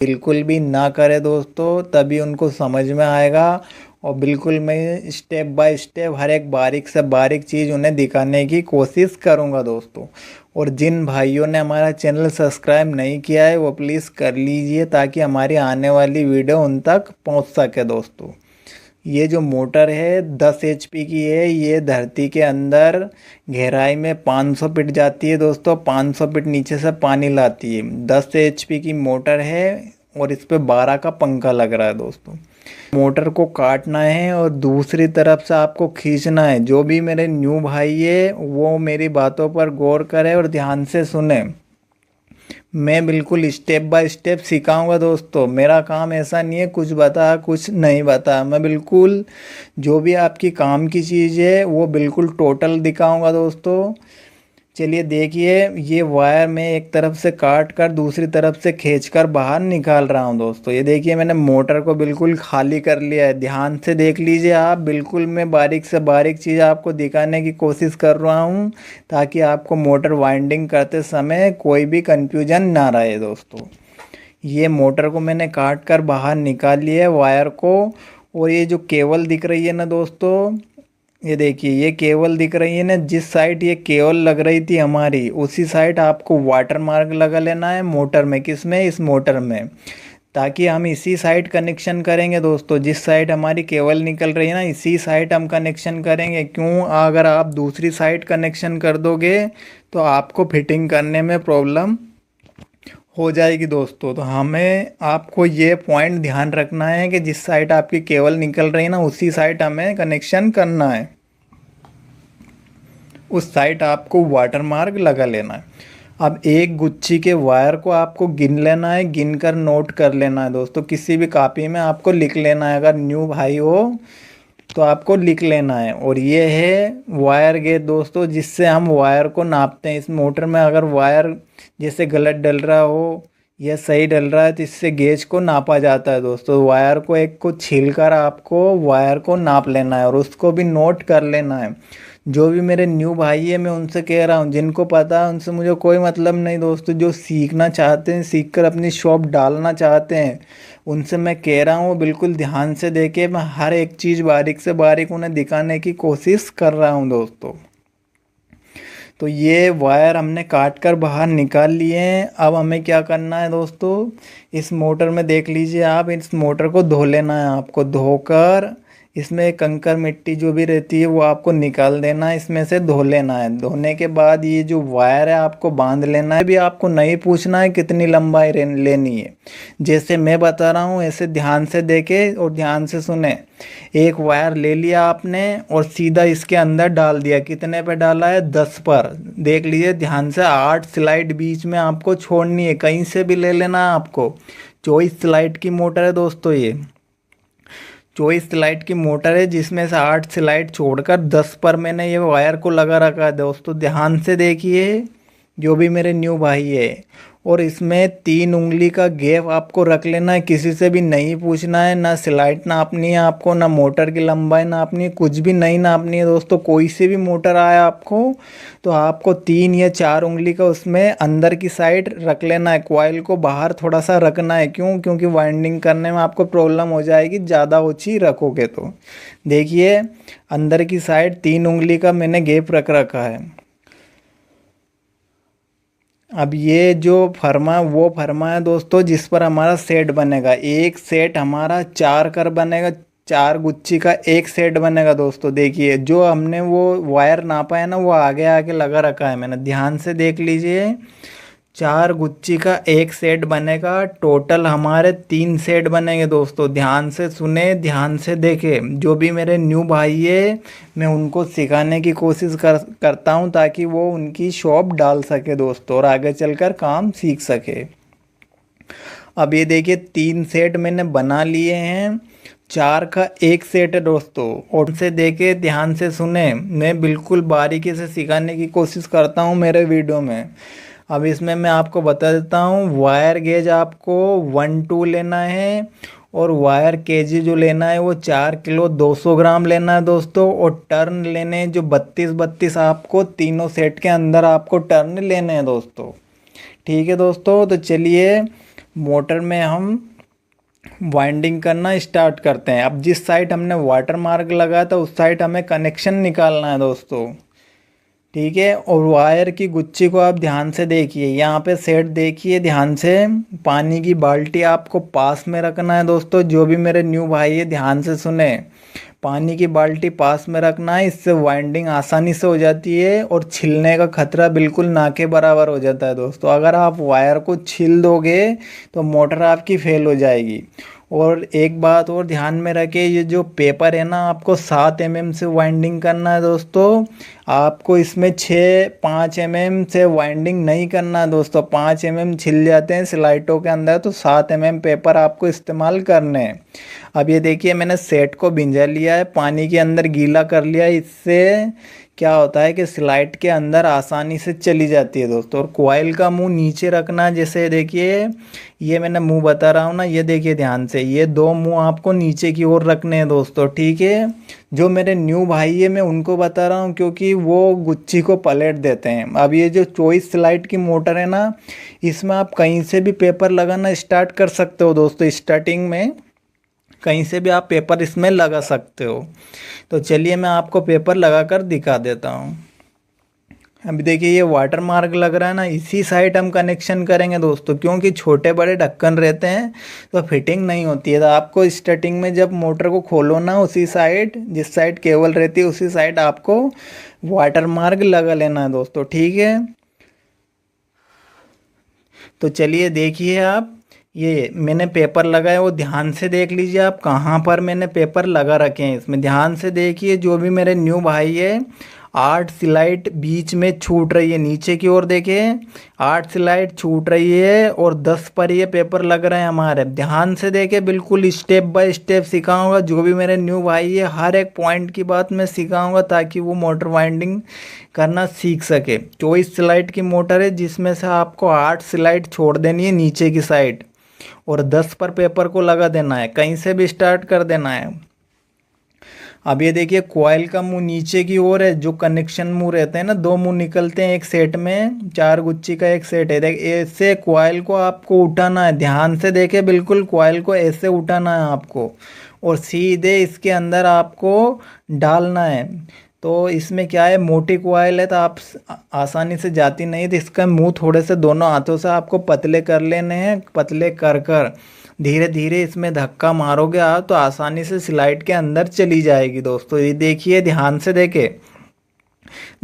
बिल्कुल भी ना करे दोस्तों, तभी उनको समझ में आएगा। और बिल्कुल मैं स्टेप बाय स्टेप हर एक बारीक से बारीक चीज़ उन्हें दिखाने की कोशिश करूँगा दोस्तों। और जिन भाइयों ने हमारा चैनल सब्सक्राइब नहीं किया है वो प्लीज़ कर लीजिए, ताकि हमारी आने वाली वीडियो उन तक पहुँच सके दोस्तों। ये जो मोटर है 10 एचपी की है। ये धरती के अंदर गहराई में 500 फीट जाती है दोस्तों। 500 फीट नीचे से पानी लाती है। 10 एचपी की मोटर है और इस पे 12 का पंखा लग रहा है दोस्तों। मोटर को काटना है और दूसरी तरफ से आपको खींचना है। जो भी मेरे न्यू भाई है वो मेरी बातों पर गौर करे और ध्यान से सुने। मैं बिल्कुल स्टेप बाय स्टेप सिखाऊंगा दोस्तों। मेरा काम ऐसा नहीं है कुछ बता कुछ नहीं बता। मैं बिल्कुल जो भी आपकी काम की चीज़ है वो बिल्कुल टोटल दिखाऊंगा दोस्तों। चलिए देखिए, ये वायर मैं एक तरफ से काट कर दूसरी तरफ से खींचकर बाहर निकाल रहा हूँ दोस्तों। ये देखिए मैंने मोटर को बिल्कुल खाली कर लिया है। ध्यान से देख लीजिए आप। बिल्कुल मैं बारीक से बारीक चीज़ आपको दिखाने की कोशिश कर रहा हूँ, ताकि आपको मोटर वाइंडिंग करते समय कोई भी कंफ्यूजन ना रहे दोस्तों। ये मोटर को मैंने काट कर बाहर निकाल लिया है वायर को। और ये जो केबल दिख रही है ना दोस्तों, ये देखिए ये केबल दिख रही है ना, जिस साइड ये केबल लग रही थी हमारी उसी साइड आपको वाटर मार्क लगा लेना है मोटर में। किस में? इस मोटर में। ताकि हम इसी साइड कनेक्शन करेंगे दोस्तों। जिस साइड हमारी केबल निकल रही है ना इसी साइड हम कनेक्शन करेंगे। क्यों? अगर आप दूसरी साइड कनेक्शन कर दोगे तो आपको फिटिंग करने में प्रॉब्लम हो जाएगी दोस्तों। तो हमें आपको ये पॉइंट ध्यान रखना है कि जिस साइड आपकी केबल निकल रही है ना उसी साइड हमें कनेक्शन करना है। उस साइड आपको वाटर मार्क लगा लेना है। अब एक गुच्छी के वायर को आपको गिन लेना है, गिन कर नोट कर लेना है दोस्तों। किसी भी कॉपी में आपको लिख लेना है। अगर न्यू भाई हो तो आपको लिख लेना है। और ये है वायर गेज दोस्तों, जिससे हम वायर को नापते हैं। इस मोटर में अगर वायर जैसे गलत डल रहा हो या सही डल रहा है तो इससे गेज को नापा जाता है दोस्तों। वायर को एक को छील कर आपको वायर को नाप लेना है और उसको भी नोट कर लेना है। जो भी मेरे न्यू भाई है मैं उनसे कह रहा हूँ, जिनको पता है उनसे मुझे कोई मतलब नहीं दोस्तों। जो सीखना चाहते हैं, सीख कर अपनी शॉप डालना चाहते हैं, उनसे मैं कह रहा हूँ बिल्कुल ध्यान से देखे। मैं हर एक चीज़ बारीक से बारीक उन्हें दिखाने की कोशिश कर रहा हूँ दोस्तों। तो ये वायर हमने काट कर बाहर निकाल लिए हैं। अब हमें क्या करना है दोस्तों, इस मोटर में देख लीजिए आप, इस मोटर को धो लेना है आपको। धोकर इसमें कंकर मिट्टी जो भी रहती है वो आपको निकाल देना है, इसमें से धो लेना है। धोने के बाद ये जो वायर है आपको बांध लेना है। भी आपको नहीं पूछना है कितनी लंबाई लेनी है। जैसे मैं बता रहा हूँ ऐसे ध्यान से देखे और ध्यान से सुने। एक वायर ले लिया आपने और सीधा इसके अंदर डाल दिया। कितने पे डाला है? 10 पर। देख लीजिए ध्यान से। 8 स्लाइड बीच में आपको छोड़नी है, कहीं से भी ले लेना है आपको। 24 स्लाइड की मोटर है दोस्तों। ये 24 स्लाइड की मोटर है, जिसमें से 8 स्लाइड छोड़कर 10 पर मैंने ये वायर को लगा रखा है दोस्तों। ध्यान से देखिए जो भी मेरे न्यू भाई है। और इसमें 3 उंगली का गैप आपको रख लेना है। किसी से भी नहीं पूछना है, ना स्लाइड नापनी है आपको, ना मोटर की लंबाई नापनी है, कुछ भी नहीं नापनी है दोस्तों। कोई से भी मोटर आया आपको तो आपको 3 या 4 उंगली का उसमें अंदर की साइड रख लेना है। कॉइल को बाहर थोड़ा सा रखना है। क्यों? क्योंकि वाइंडिंग करने में आपको प्रॉब्लम हो जाएगी ज़्यादा ऊंची रखोगे तो। देखिए अंदर की साइड 3 उंगली का मैंने गैप रख रखा है। अब ये जो फर्मा वो फर्मा है दोस्तों जिस पर हमारा सेट बनेगा। एक सेट हमारा 4 कर बनेगा। 4 गुच्छी का एक सेट बनेगा दोस्तों। देखिए जो हमने वो वायर नापा है ना वो आगे आगे लगा रखा है मैंने। ध्यान से देख लीजिए। 4 गुच्छी का एक सेट बनेगा। टोटल हमारे 3 सेट बनेंगे दोस्तों। ध्यान से सुने, ध्यान से देखे। जो भी मेरे न्यू भाई है मैं उनको सिखाने की कोशिश करता हूँ, ताकि वो उनकी शॉप डाल सके दोस्तों और आगे चलकर काम सीख सके। अब ये देखिए 3 सेट मैंने बना लिए हैं। 4 का एक सेट है दोस्तों। और से देखे, ध्यान से सुने। मैं बिल्कुल बारीकी से सिखाने की कोशिश करता हूँ मेरे वीडियो में। अब इसमें मैं आपको बता देता हूँ। वायर गेज आपको 1-2 लेना है और वायर केजी जो लेना है वो 4 किलो 200 ग्राम लेना है दोस्तों। और टर्न लेने जो 32 आपको तीनों सेट के अंदर आपको टर्न लेने हैं दोस्तों। ठीक है दोस्तों। तो चलिए मोटर में हम वाइंडिंग करना स्टार्ट करते हैं। अब जिस साइड हमने वाटर मार्क लगाया था उस साइड हमें कनेक्शन निकालना है दोस्तों, ठीक है। और वायर की गुच्छी को आप ध्यान से देखिए, यहाँ पे सेट देखिए ध्यान से। पानी की बाल्टी आपको पास में रखना है दोस्तों। जो भी मेरे न्यू भाई है ध्यान से सुने, पानी की बाल्टी पास में रखना है, इससे वाइंडिंग आसानी से हो जाती है और छिलने का खतरा बिल्कुल ना के बराबर हो जाता है दोस्तों। अगर आप वायर को छिल दोगे तो मोटर आपकी फेल हो जाएगी। और एक बात और ध्यान में रखें, ये जो पेपर है ना आपको 7 mm से वाइंडिंग करना है दोस्तों। आपको इसमें 5 mm से वाइंडिंग नहीं करना है दोस्तों। 5 mm छिल जाते हैं स्लाइटों के अंदर, तो 7 mm पेपर आपको इस्तेमाल करने हैं। अब ये देखिए मैंने सेट को भिंजा लिया है, पानी के अंदर गीला कर लिया है। इससे क्या होता है कि स्लाइड के अंदर आसानी से चली जाती है दोस्तों। और कॉइल का मुंह नीचे रखना है, जैसे देखिए ये मैंने मुंह बता रहा हूँ ना, ये देखिए ध्यान से, ये 2 मुंह आपको नीचे की ओर रखने हैं दोस्तों, ठीक है। जो मेरे न्यू भाई है मैं उनको बता रहा हूँ क्योंकि वो गुच्छी को पलट देते हैं। अब ये जो 24 स्लाइड की मोटर है ना, इसमें आप कहीं से भी पेपर लगाना स्टार्ट कर सकते हो दोस्तों। स्टार्टिंग में कहीं से भी आप पेपर इसमें लगा सकते हो। तो चलिए मैं आपको पेपर लगा कर दिखा देता हूँ। अभी देखिए ये वाटर मार्क लग रहा है ना, इसी साइड हम कनेक्शन करेंगे दोस्तों, क्योंकि छोटे बड़े ढक्कन रहते हैं तो फिटिंग नहीं होती है। तो आपको स्टार्टिंग में जब मोटर को खोलो ना, उसी साइड जिस साइड केबल रहती है उसी साइड आपको वाटर मार्क लगा लेना है दोस्तों, ठीक है। तो चलिए देखिए आप, ये मैंने पेपर लगाया वो ध्यान से देख लीजिए आप कहाँ पर मैंने पेपर लगा रखे हैं। इसमें ध्यान से देखिए, जो भी मेरे न्यू भाई है 8 स्लाइड बीच में छूट रही है, नीचे की ओर देखिए 8 स्लाइड छूट रही है और 10 पर ये पेपर लग रहे हैं हमारे। ध्यान से देखे, बिल्कुल स्टेप बाय स्टेप सिखाऊंगा। जो भी मेरे न्यू भाई है हर एक पॉइंट की बात मैं सिखाऊंगा ताकि वो मोटर वाइंडिंग करना सीख सके। 24 स्लाइड की मोटर है जिसमें से आपको 8 स्लाइड छोड़ देनी है नीचे की साइड और 10 पर पेपर को लगा देना है, कहीं से भी स्टार्ट कर देना है। अब ये देखिए कॉइल का मुंह नीचे की ओर है, जो कनेक्शन मुंह रहते हैं ना, 2 मुंह निकलते हैं एक सेट में, 4 गुच्छी का एक सेट है। देख ऐसे कॉइल को आपको उठाना है, ध्यान से देखे, बिल्कुल कॉइल को ऐसे उठाना है आपको और सीधे इसके अंदर आपको डालना है। तो इसमें क्या है, मोटी कॉइल है तो आप आसानी से जाती नहीं, तो इसका मुंह थोड़े से दोनों हाथों से आपको पतले कर लेने हैं। पतले कर कर धीरे धीरे इसमें धक्का मारोगे आप तो आसानी से स्लाइड के अंदर चली जाएगी दोस्तों। ये देखिए ध्यान से देखे।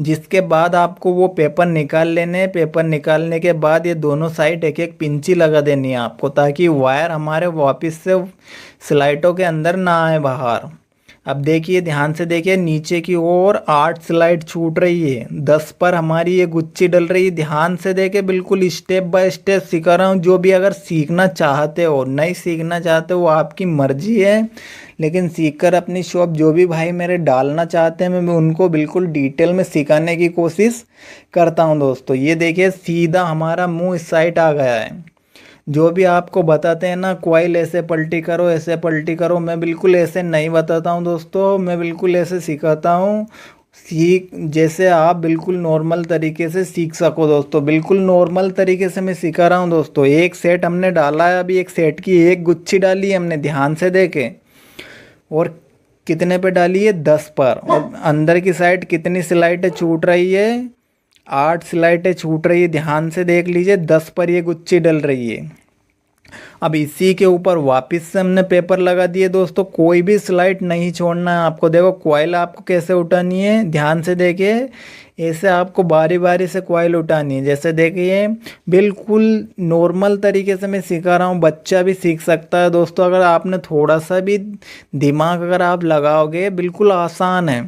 जिसके बाद आपको वो पेपर निकाल लेने हैं। पेपर निकालने के बाद ये दोनों साइड एक एक पिंची लगा देनी है आपको, ताकि वायर हमारे वापस से स्लाइडों के अंदर ना आए बाहर। अब देखिए ध्यान से देखिए, नीचे की ओर 8 स्लाइड छूट रही है, 10 पर हमारी ये गुच्छी डल रही है। ध्यान से देखिए, बिल्कुल स्टेप बाय स्टेप सिखा रहा हूँ। जो भी अगर सीखना चाहते हो, नहीं सीखना चाहते वो आपकी मर्जी है, लेकिन सीखकर अपनी शॉप जो भी भाई मेरे डालना चाहते हैं मैं उनको बिल्कुल डिटेल में सिखाने की कोशिश करता हूँ दोस्तों। ये देखिए सीधा हमारा मुँह इस साइड आ गया है। जो भी आपको बताते हैं ना कॉइल ऐसे पलटी करो ऐसे पलटी करो, मैं बिल्कुल ऐसे नहीं बताता हूँ दोस्तों, मैं बिल्कुल ऐसे सिखाता हूँ जैसे आप बिल्कुल नॉर्मल तरीके से सीख सको दोस्तों। बिल्कुल नॉर्मल तरीके से मैं सिखा रहा हूँ दोस्तों। एक सेट हमने डाला है, अभी एक सेट की एक गुच्छी डाली है हमने, ध्यान से देखे। और कितने पे डाली है, 10 पर। और अंदर की साइड कितनी स्लाइडें छूट रही है, 8 स्लाइडें छूट रही है, ध्यान से देख लीजिए। 10 पर ये गुच्छी डल रही है। अब इसी के ऊपर वापस से हमने पेपर लगा दिए दोस्तों। कोई भी स्लाइड नहीं छोड़ना है आपको। देखो कॉइल आपको कैसे उठानी है, ध्यान से देखिए। ऐसे आपको बारी बारी से कॉइल उठानी है, जैसे देखिए बिल्कुल नॉर्मल तरीके से मैं सिखा रहा हूँ। बच्चा भी सीख सकता है दोस्तों, अगर आपने थोड़ा सा भी दिमाग अगर आप लगाओगे, बिल्कुल आसान है।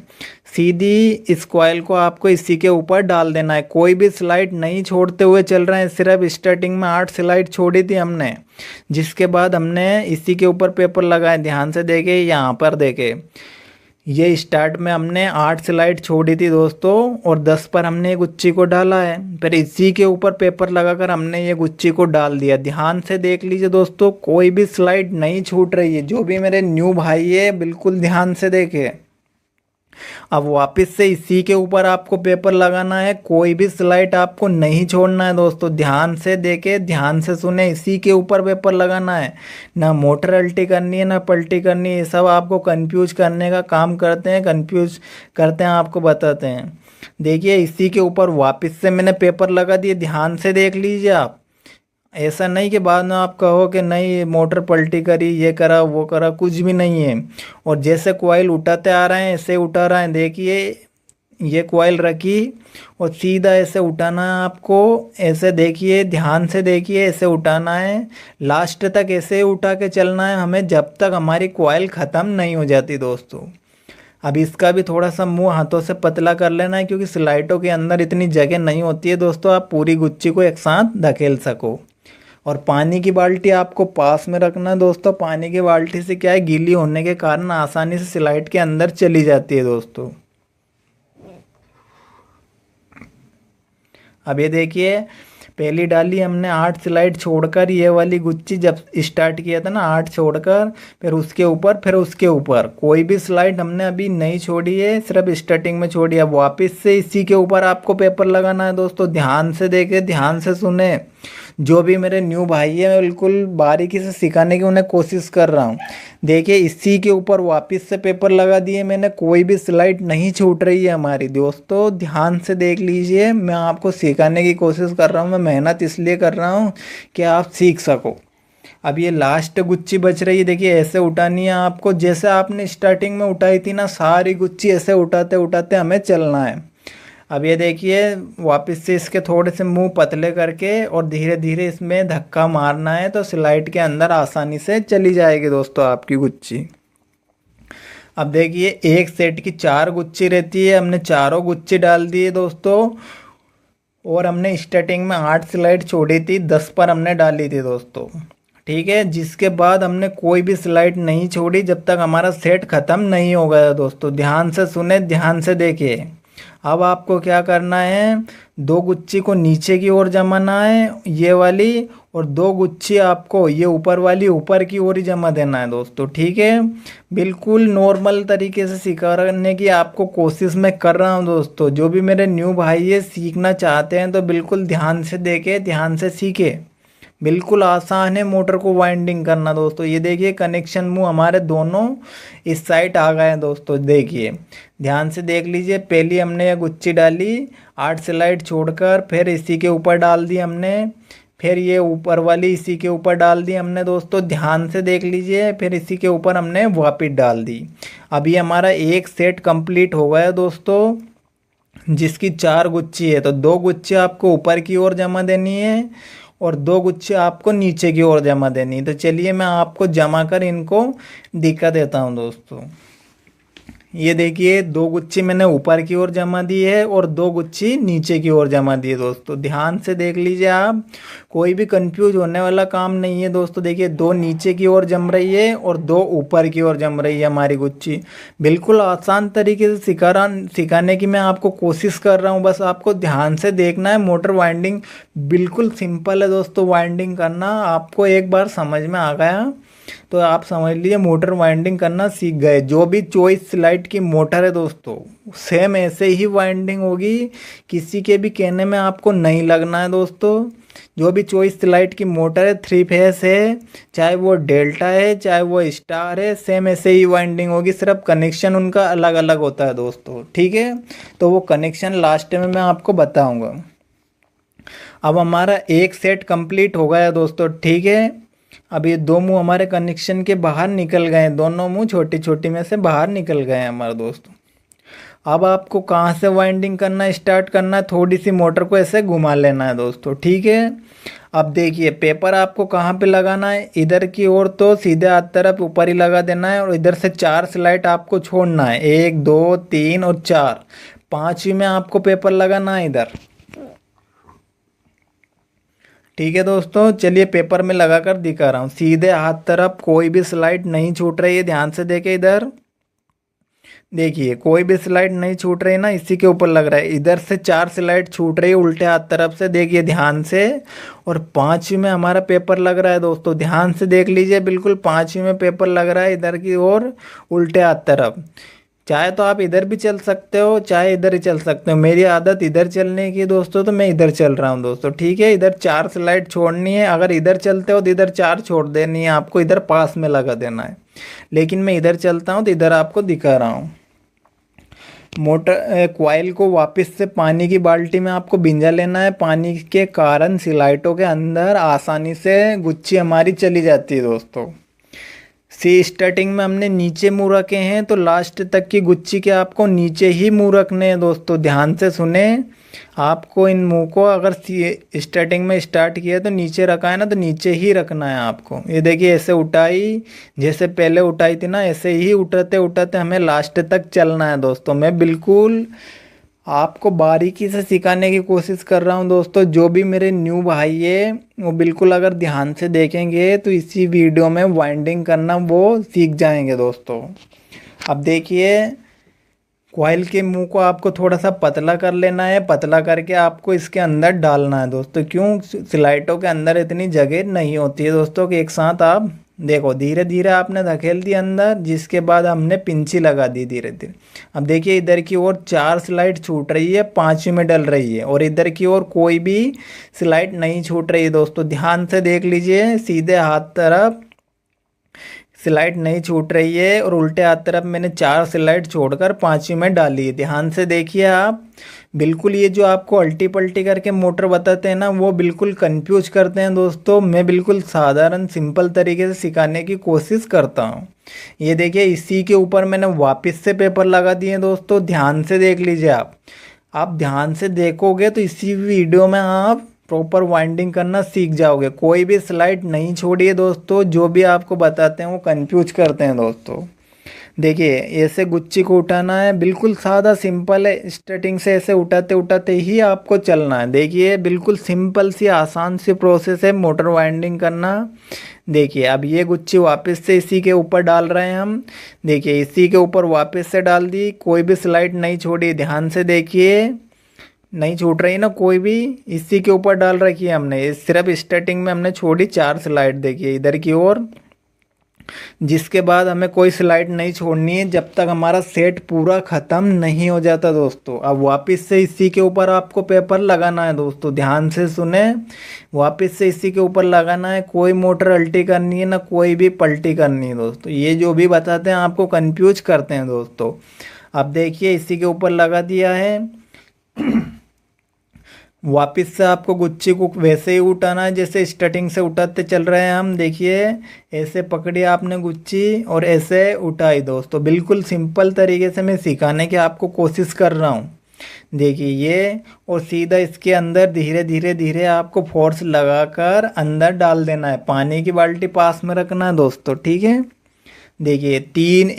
सीधी इस कॉइल को आपको इसी के ऊपर डाल देना है। कोई भी स्लाइड नहीं छोड़ते हुए चल रहे हैं, सिर्फ स्टार्टिंग में 8 स्लाइड छोड़ी थी हमने, जिसके बाद हमने इसी के ऊपर पेपर लगाए। ध्यान से देखे, यहाँ पर देखे, ये स्टार्ट में हमने 8 स्लाइड छोड़ी थी दोस्तों और 10 पर हमने ये गुच्छी को डाला है। फिर इसी के ऊपर पेपर लगाकर हमने ये गुच्छी को डाल दिया। ध्यान से देख लीजिए दोस्तों, कोई भी स्लाइड नहीं छूट रही है। जो भी मेरे न्यू भाई है बिल्कुल ध्यान से देखे। अब वापस से इसी के ऊपर आपको पेपर लगाना है, कोई भी स्लाइड आपको नहीं छोड़ना है दोस्तों। ध्यान से देखे, ध्यान से सुने, इसी के ऊपर पेपर लगाना है। ना मोटर अल्टी करनी है ना पलटी करनी है, ये सब आपको कंफ्यूज करने का काम करते हैं, कंफ्यूज करते हैं, आपको बताते हैं। देखिए इसी के ऊपर वापस से मैंने पेपर लगा दिए, ध्यान से देख लीजिए आप। ऐसा नहीं कि बाद में आप कहो कि नहीं मोटर पलटी करी, ये करा वो करा, कुछ भी नहीं है। और जैसे कॉइल उठाते आ रहे हैं ऐसे उठा रहे हैं, देखिए ये कॉइल रखी और सीधा ऐसे उठाना है आपको। ऐसे देखिए, ध्यान से देखिए, ऐसे उठाना है, लास्ट तक ऐसे ही उठा के चलना है हमें, जब तक हमारी कॉइल ख़त्म नहीं हो जाती दोस्तों। अब इसका भी थोड़ा सा मुंह हाथों से पतला कर लेना है, क्योंकि स्लाइडों के अंदर इतनी जगह नहीं होती है दोस्तों, आप पूरी गुच्ची को एक साथ धकेल सको। और पानी की बाल्टी आपको पास में रखना है दोस्तों। पानी की बाल्टी से क्या है, गीली होने के कारण आसानी से स्लाइड के अंदर चली जाती है दोस्तों। अब ये देखिए, पहली डाली हमने 8 स्लाइड छोड़कर, ये वाली गुच्ची जब स्टार्ट किया था ना 8 छोड़कर, फिर उसके ऊपर, फिर उसके ऊपर, कोई भी स्लाइड हमने अभी नहीं छोड़ी है, सिर्फ स्टार्टिंग में छोड़ी है। अब वापस से इसी के ऊपर आपको पेपर लगाना है दोस्तों। ध्यान से देखे, ध्यान से सुने। जो भी मेरे न्यू भाई है, मैं बिल्कुल बारीकी से सिखाने की उन्हें कोशिश कर रहा हूँ। देखिए इसी के ऊपर वापस से पेपर लगा दिए मैंने, कोई भी स्लाइड नहीं छूट रही है हमारी दोस्तों। ध्यान से देख लीजिए, मैं आपको सिखाने की कोशिश कर रहा हूँ, मैं मेहनत इसलिए कर रहा हूँ कि आप सीख सको। अब ये लास्ट गुच्ची बच रही है, देखिए ऐसे उठानी है आपको, जैसे आपने स्टार्टिंग में उठाई थी ना, सारी गुच्ची ऐसे उठाते उठाते हमें चलना है। अब ये देखिए, वापस से इसके थोड़े से मुंह पतले करके और धीरे धीरे इसमें धक्का मारना है, तो स्लाइड के अंदर आसानी से चली जाएगी दोस्तों आपकी गुच्ची। अब देखिए, एक सेट की 4 गुच्ची रहती है, हमने चारों गुच्ची डाल दी है दोस्तों। और हमने स्टार्टिंग में 8 स्लाइड छोड़ी थी, 10 पर हमने डाली थी दोस्तों। ठीक है, जिसके बाद हमने कोई भी स्लाइड नहीं छोड़ी जब तक हमारा सेट ख़त्म नहीं हो गया दोस्तों। ध्यान से सुने, ध्यान से देखिए। अब आपको क्या करना है, 2 गुच्ची को नीचे की ओर जमाना है, ये वाली, और 2 गुच्ची आपको ये ऊपर वाली ऊपर की ओर ही जमा देना है दोस्तों। ठीक है, बिल्कुल नॉर्मल तरीके से सिखाने की आपको कोशिश मैं कर रहा हूँ दोस्तों। जो भी मेरे न्यू भाई है सीखना चाहते हैं तो बिल्कुल ध्यान से देखे, ध्यान से सीखे। बिल्कुल आसान है मोटर को वाइंडिंग करना दोस्तों। ये देखिए, कनेक्शन मुंह हमारे दोनों इस साइड आ गए हैं दोस्तों। देखिए ध्यान से देख लीजिए, पहली हमने ये गुच्ची डाली 8 स्लाइड छोड़कर, फिर इसी के ऊपर डाल दी हमने, फिर ये ऊपर वाली इसी के ऊपर डाल दी हमने दोस्तों। ध्यान से देख लीजिए, फिर इसी के ऊपर हमने वापस डाल दी। अभी हमारा एक सेट कंप्लीट हो गया दोस्तों, जिसकी 4 गुच्ची है। तो 2 गुच्ची आपको ऊपर की ओर जमा देनी है और 2 गुच्छे आपको नीचे की ओर जमा देनी। तो चलिए मैं आपको जमा कर इनको दिखा देता हूँ दोस्तों। ये देखिए, 2 गुच्छी मैंने ऊपर की ओर जमा दी है और 2 गुच्छी नीचे की ओर जमा दी है दोस्तों। ध्यान से देख लीजिए आप, कोई भी कंफ्यूज होने वाला काम नहीं है दोस्तों। देखिए 2 नीचे की ओर जम रही है और 2 ऊपर की ओर जम रही है हमारी गुच्छी। बिल्कुल आसान तरीके से सिखाने की मैं आपको कोशिश कर रहा हूँ, बस आपको ध्यान से देखना है। मोटर वाइंडिंग बिल्कुल सिंपल है दोस्तों, वाइंडिंग करना आपको एक बार समझ में आ गया तो आप समझ लीजिए मोटर वाइंडिंग करना सीख गए। जो भी 24 स्लाइड की मोटर है दोस्तों, सेम ऐसे ही वाइंडिंग होगी, किसी के भी कहने में आपको नहीं लगना है दोस्तों। जो भी 24 स्लाइड की मोटर है, 3 फेस है, चाहे वो डेल्टा है चाहे वो स्टार है, सेम ऐसे ही वाइंडिंग होगी, सिर्फ कनेक्शन उनका अलग अलग होता है दोस्तों। ठीक है, तो वो कनेक्शन लास्ट में मैं आपको बताऊँगा। अब हमारा एक सेट कंप्लीट हो गया दोस्तों। ठीक है, अब ये 2 मुंह हमारे कनेक्शन के बाहर निकल गए, दोनों मुंह छोटी छोटी में से बाहर निकल गए हमारे दोस्तों। अब आपको कहाँ से वाइंडिंग करना स्टार्ट करना है, थोड़ी सी मोटर को ऐसे घुमा लेना है दोस्तों। ठीक है, अब देखिए पेपर आपको कहाँ पे लगाना है, इधर की ओर तो सीधे हाथ तरफ ऊपर ही लगा देना है और इधर से 4 स्लाइड आपको छोड़ना है, 1 2 3 और 4, 5वीं में आपको पेपर लगाना है इधर। ठीक है दोस्तों, चलिए पेपर में लगा कर दिखा रहा हूँ। सीधे हाथ तरफ कोई भी स्लाइड नहीं छूट रही है, ध्यान से देखे इधर देखिए, कोई भी स्लाइड नहीं छूट रही ना, इसी के ऊपर लग रहा है। इधर से 4 स्लाइड छूट रही है उल्टे हाथ तरफ से, देखिए ध्यान से। और 5वीं में हमारा पेपर लग रहा है दोस्तों, ध्यान से देख लीजिए, बिल्कुल 5वीं में पेपर लग रहा है इधर की ओर उल्टे हाथ तरफ। चाहे तो आप इधर भी चल सकते हो, चाहे इधर ही चल सकते हो। मेरी आदत इधर चलने की दोस्तों, तो मैं इधर चल रहा हूँ दोस्तों, ठीक है। इधर 4 स्लाइड छोड़नी है, अगर इधर चलते हो तो इधर 4 छोड़ देनी है आपको, इधर पास में लगा देना है। लेकिन मैं इधर चलता हूँ तो इधर आपको दिखा रहा हूँ। मोटर कॉइल को वापस से पानी की बाल्टी में आपको भिंजा लेना है। पानी के कारण स्लाइटों के अंदर आसानी से गुच्छी हमारी चली जाती है दोस्तों। सी स्टार्टिंग में हमने नीचे मुंह रखे हैं, तो लास्ट तक की गुच्छी के आपको नीचे ही मुंह रखने हैं दोस्तों। ध्यान से सुने, आपको इन मुंह को अगर सी स्टार्टिंग में स्टार्ट किया तो नीचे रखा है ना, तो नीचे ही रखना है आपको। ये देखिए ऐसे उठाई, जैसे पहले उठाई थी ना, ऐसे ही उठाते उठाते हमें लास्ट तक चलना है दोस्तों। मैं बिल्कुल आपको बारीकी से सिखाने की कोशिश कर रहा हूं दोस्तों। जो भी मेरे न्यू भाई है वो बिल्कुल अगर ध्यान से देखेंगे तो इसी वीडियो में वाइंडिंग करना वो सीख जाएंगे दोस्तों। अब देखिए, कॉइल के मुंह को आपको थोड़ा सा पतला कर लेना है। पतला करके आपको इसके अंदर डालना है दोस्तों। क्यों, स्लाइटों के अंदर इतनी जगह नहीं होती है दोस्तों कि एक साथ आप देखो, धीरे धीरे आपने धकेल दी अंदर, जिसके बाद हमने पिंची लगा दी धीरे धीरे। अब देखिए इधर की ओर 4 स्लाइड छूट रही है, 5वीं में डल रही है, और इधर की ओर कोई भी स्लाइड नहीं छूट रही है दोस्तों। ध्यान से देख लीजिए, सीधे हाथ तरफ स्लाइड नहीं छूट रही है, और उल्टे हाथ तरफ मैंने 4 स्लाइड छोड़कर 5वीं में डाली है। ध्यान से देखिए आप, बिल्कुल ये जो आपको अल्टी पल्टी करके मोटर बताते हैं ना, वो बिल्कुल कंफ्यूज करते हैं दोस्तों। मैं बिल्कुल साधारण सिंपल तरीके से सिखाने की कोशिश करता हूँ। ये देखिए, इसी के ऊपर मैंने वापस से पेपर लगा दिए दोस्तों। ध्यान से देख लीजिए आप ध्यान से देखोगे तो इसी वीडियो में आप प्रॉपर वाइंडिंग करना सीख जाओगे। कोई भी स्लाइड नहीं छोड़िए दोस्तों, जो भी आपको बताते हैं वो कंफ्यूज करते हैं दोस्तों। देखिए ऐसे गुच्छी को उठाना है, बिल्कुल सादा सिंपल है। स्टार्टिंग से ऐसे उठाते उठाते ही आपको चलना है। देखिए बिल्कुल सिंपल सी आसान सी प्रोसेस है मोटर वाइंडिंग करना। देखिए अब ये गुच्छी वापस से इसी के ऊपर डाल रहे हैं हम। देखिए इसी के ऊपर वापस से डाल दी, कोई भी स्लाइड नहीं छोड़ी। ध्यान से देखिए, नहीं छूट रही ना कोई भी, इसी के ऊपर डाल रखी है हमने। सिर्फ स्टार्टिंग में हमने छोड़ी 4 स्लाइड, देखिए इधर की ओर, जिसके बाद हमें कोई स्लाइड नहीं छोड़नी है जब तक हमारा सेट पूरा ख़त्म नहीं हो जाता दोस्तों। अब वापस से इसी के ऊपर आपको पेपर लगाना है दोस्तों। ध्यान से सुने, वापस से इसी के ऊपर लगाना है। कोई मोटर अल्टी करनी है ना कोई भी पलटी करनी है दोस्तों। ये जो भी बताते हैं आपको कंफ्यूज करते हैं दोस्तों। अब देखिए इसी के ऊपर लगा दिया है। वापस से आपको गुच्छी को वैसे ही उठाना है जैसे स्टार्टिंग से उठाते चल रहे हैं हम। देखिए ऐसे पकड़ी आपने गुच्छी और ऐसे उठाई दोस्तों। बिल्कुल सिंपल तरीके से मैं सिखाने की आपको कोशिश कर रहा हूँ। देखिए ये, और सीधा इसके अंदर धीरे धीरे धीरे आपको फोर्स लगाकर अंदर डाल देना है। पानी की बाल्टी पास में रखना है दोस्तों, ठीक है। देखिए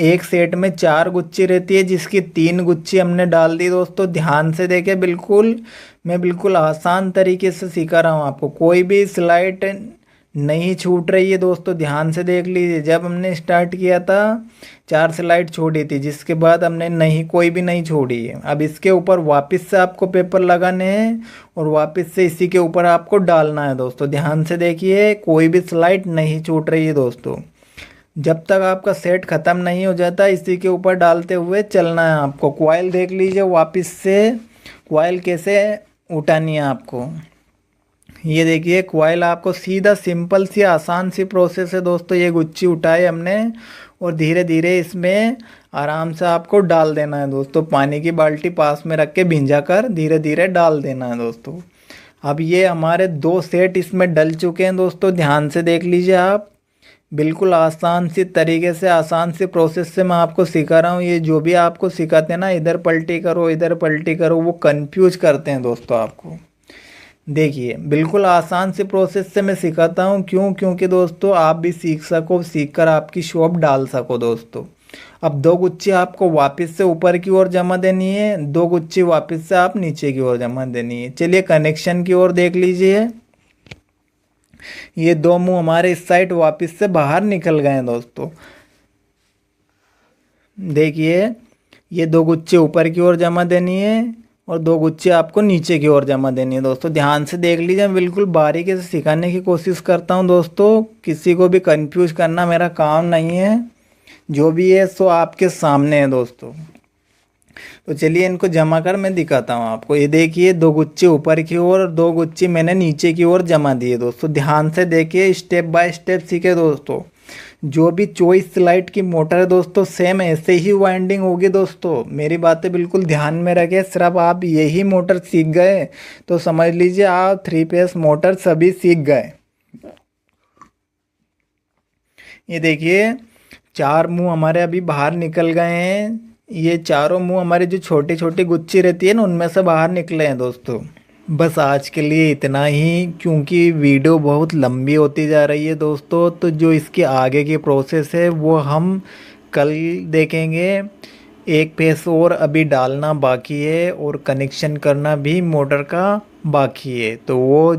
एक सेट में 4 गुच्छी रहती है, जिसकी 3 गुच्छी हमने डाल दी दोस्तों। ध्यान से देखे, मैं बिल्कुल आसान तरीके से सिखा रहा हूँ आपको। कोई भी स्लाइड नहीं छूट रही है दोस्तों। ध्यान से देख लीजिए, जब हमने स्टार्ट किया था 4 स्लाइड छोड़ी थी, जिसके बाद हमने कोई भी नहीं छोड़ी है। अब इसके ऊपर वापस से आपको पेपर लगाने हैं और वापस से इसी के ऊपर आपको डालना है दोस्तों। ध्यान से देखिए, कोई भी स्लाइड नहीं छूट रही है दोस्तों। जब तक आपका सेट ख़त्म नहीं हो जाता इसी के ऊपर डालते हुए चलना है आपको। कॉइल देख लीजिए, वापस से कॉइल कैसे उठानी है आपको। ये देखिए कॉइल आपको सीधा सिंपल सी आसान सी प्रोसेस है दोस्तों। ये गुच्छी उठाई हमने और धीरे धीरे इसमें आराम से आपको डाल देना है दोस्तों। पानी की बाल्टी पास में रख के भिंजा कर धीरे धीरे डाल देना है दोस्तों। अब ये हमारे 2 सेट इसमें डल चुके हैं दोस्तों। ध्यान से देख लीजिए आप, बिल्कुल आसान सी तरीके से आसान सी प्रोसेस से मैं आपको सिखा रहा हूँ। ये जो भी आपको सिखाते हैं ना, इधर पलटी करो इधर पलटी करो, वो कंफ्यूज करते हैं दोस्तों आपको। देखिए बिल्कुल आसान सी प्रोसेस से मैं सिखाता हूँ। क्योंकि दोस्तों आप भी सीख सको, सीख कर आपकी शॉप डाल सको दोस्तों। अब 2 गुच्छी आपको वापस से ऊपर की ओर जमा देनी है, 2 गुच्छी वापस से आप नीचे की ओर जमा देनी है। चलिए कनेक्शन की ओर देख लीजिए। ये 2 मुंह हमारे इस साइड वापस से बाहर निकल गए हैं दोस्तों। देखिए ये 2 गुच्छे ऊपर की ओर जमा देनी है और 2 गुच्छे आपको नीचे की ओर जमा देनी है दोस्तों। ध्यान से देख लीजिए, मैं बिल्कुल बारीकी से सिखाने की कोशिश करता हूं दोस्तों। किसी को भी कंफ्यूज करना मेरा काम नहीं है। जो भी है सो आपके सामने है दोस्तों। तो चलिए इनको जमा कर मैं दिखाता हूँ आपको। ये देखिए 2 गुच्छे ऊपर की ओर और 2 गुच्छे मैंने नीचे की ओर जमा दिए दोस्तों। ध्यान से देखिए, स्टेप बाय स्टेप सीखे दोस्तों। जो भी 24 लाइट की मोटर है दोस्तों, सेम ऐसे ही वाइंडिंग होगी दोस्तों। मेरी बातें बिल्कुल ध्यान में रखें। सिर्फ आप यही मोटर सीख गए तो समझ लीजिए आप 3 फेस मोटर सभी सीख गए। ये देखिए 4 मुंह हमारे अभी बाहर निकल गए हैं। ये चारों मुंह हमारे जो छोटी छोटी गुच्छी रहती है ना, उनमें से बाहर निकले हैं दोस्तों। बस आज के लिए इतना ही, क्योंकि वीडियो बहुत लंबी होती जा रही है दोस्तों। तो जो इसके आगे की प्रोसेस है वो हम कल देखेंगे। एक फेस और अभी डालना बाकी है और कनेक्शन करना भी मोटर का बाकी है, तो वो